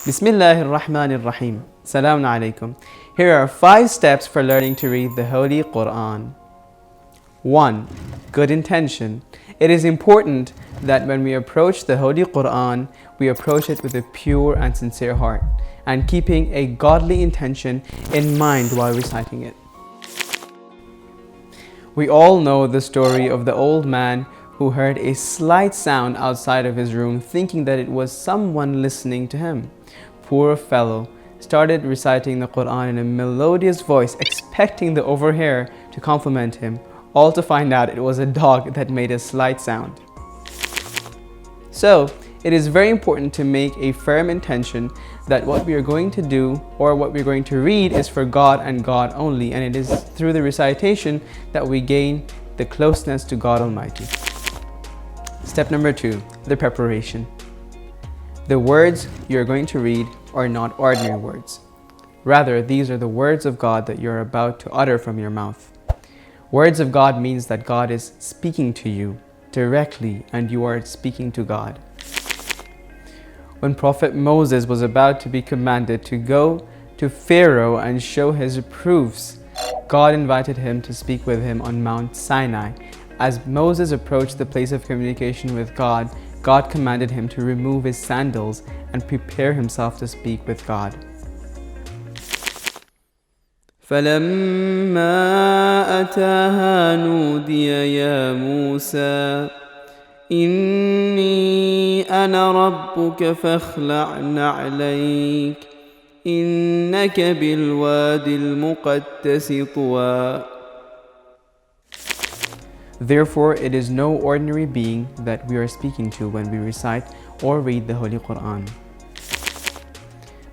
Bismillahir Rahmanir Rahim. Assalamu alaikum. Here are 5 steps for learning to read the Holy Quran. 1. Good intention. It is important that when we approach the Holy Quran, we approach it with a pure and sincere heart and keeping a godly intention in mind while reciting it. We all know the story of the old man who heard a slight sound outside of his room, thinking that it was someone listening to him. Poor fellow started reciting the Quran in a melodious voice, expecting the overhearer to compliment him, all to find out it was a dog that made a slight sound. So, it is very important to make a firm intention that what we are going to do or what we're going to read is for God and God only, and it is through the recitation that we gain the closeness to God Almighty. Step number 2, the preparation. The words you're going to read are not ordinary words. Rather, these are the words of God that you're about to utter from your mouth. Words of God means that God is speaking to you directly and you are speaking to God. When Prophet Moses was about to be commanded to go to Pharaoh and show his proofs, God invited him to speak with him on Mount Sinai. As Moses approached the place of communication with God, God commanded him to remove his sandals and prepare himself to speak with God. فلما أتاها نودي يا موسى إني أنا ربك فاخلع نعليك إنك بالوادي المقدس طوى. Therefore, it is no ordinary being that we are speaking to when we recite or read the Holy Quran.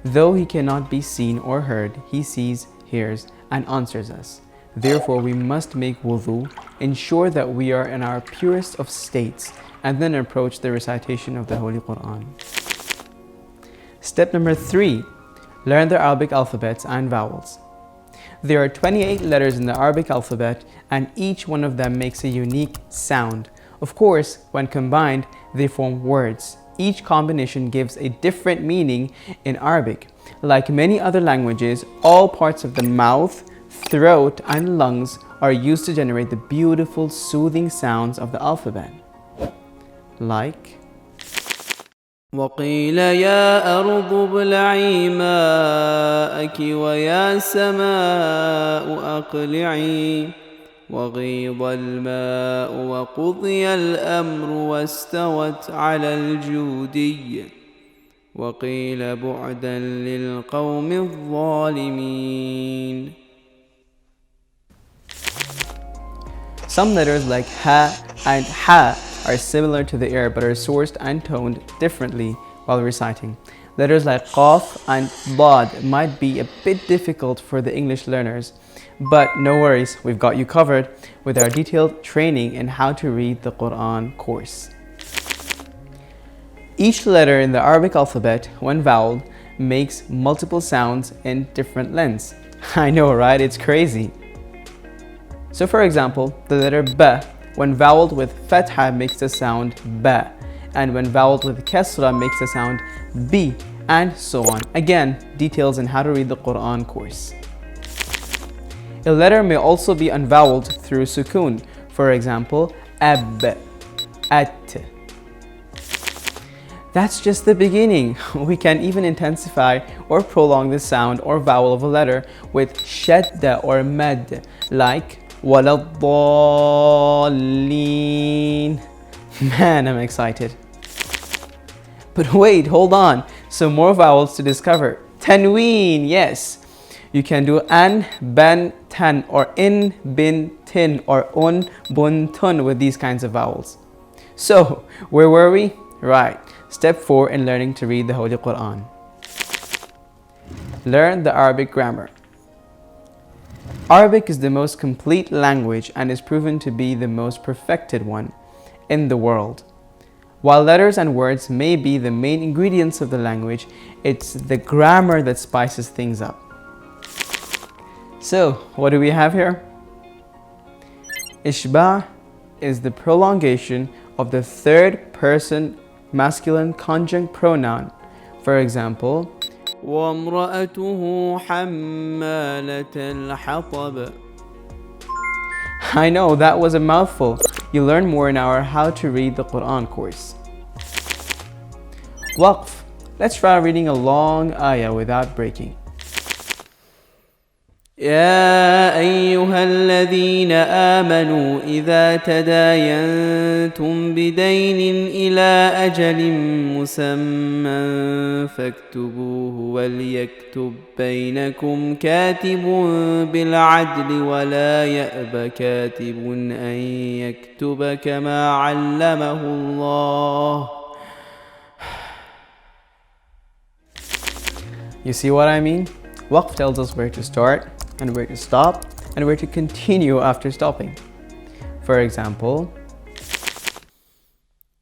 Though he cannot be seen or heard, he sees, hears, and answers us. Therefore, we must make wudu, ensure that we are in our purest of states, and then approach the recitation of the Holy Quran. Step number 3, learn the Arabic alphabets and vowels. There are 28 letters in the Arabic alphabet, and each one of them makes a unique sound. Of course, when combined, they form words. Each combination gives a different meaning in Arabic. Like many other languages, all parts of the mouth, throat, and lungs are used to generate the beautiful, soothing sounds of the alphabet. Like وقيل يا أرض ابلعي ماءك ويا سماء أقلعي وغيض الماء وقضي الأمر واستوت على الجودي وقيل بعدا للقوم الظالمين. some letters like ha and ha are similar to the air but are sourced and toned differently while reciting. Letters like qaf and dad might be a bit difficult for the English learners, but no worries, we've got you covered with our detailed training in how to read the Quran course. Each letter in the Arabic alphabet, when voweled, makes multiple sounds in different lengths. I know, right? It's crazy. So for example, the letter ba, when voweled with fatha, makes the sound ba, and when voweled with kasra makes the sound bi, and so on. Again, details on how to read the Quran course. A letter may also be unvoweled through sukoon. For example, ab, at. That's just the beginning. We can even intensify or prolong the sound or vowel of a letter with shadda or mad, like waladdallin. Man, I'm excited. But wait, hold on. Some more vowels to discover. Tanween, yes. You can do an, ban, tan, or in, bin, tin, or un, bun, tun with these kinds of vowels. So, where were we? Right. Step 4 in learning to read the Holy Quran. Learn the Arabic grammar. Arabic is the most complete language and is proven to be the most perfected one in the world. While letters and words may be the main ingredients of the language, it's the grammar that spices things up. So, what do we have here? Ishba is the prolongation of the third person masculine conjunct pronoun. For example, وامرأته حمالة الحطب. I know, that was a mouthful. You'll learn more in our How to Read the Quran course. Waqf. Let's try reading a long ayah without breaking. يا أيها الذين آمنوا إذا تداينتم بدين إلى أجل مسمى فاكتبوه وليكتب بينكم كاتب بالعدل ولا يأب كاتب أن يكتب كما علمه الله. You see what I mean? Waqf tells us where to start and where to stop and where to continue after stopping. For example,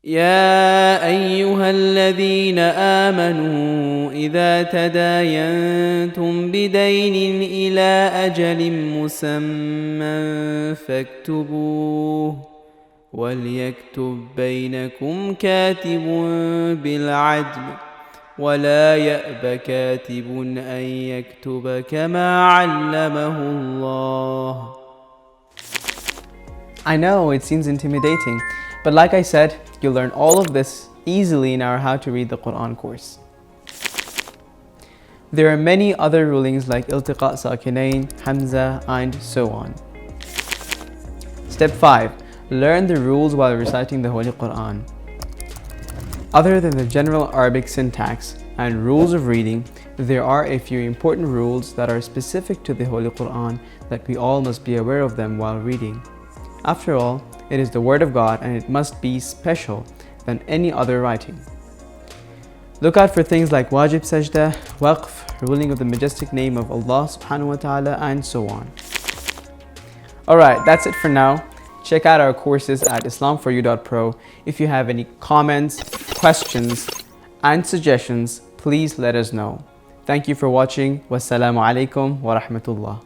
يا أيها الذين آمنوا إذا تداينتم بدين إلى أجل مسمى فاكتبوه وليكتب بينكم كاتب بالعدل ولا يأب كاتب أن يكتب كما علمه الله. I know it seems intimidating, but like I said, you'll learn all of this easily in our How to Read the Quran course. There are many other rulings like iltiqa sakinain, hamza, and so on. Step 5. Learn the rules while reciting the Holy Quran. Other than the general Arabic syntax and rules of reading, there are a few important rules that are specific to the Holy Quran that we all must be aware of them while reading. After all, it is the Word of God and it must be special than any other writing. Look out for things like wajib sajda, waqf, ruling of the majestic name of Allah subhanahu wa ta'ala, and so on. Alright, that's it for now. Check out our courses at islamforyou.pro. If you have any comments, questions, and suggestions, please let us know. Thank you for watching. Wassalamu alaikum wa rahmatullah.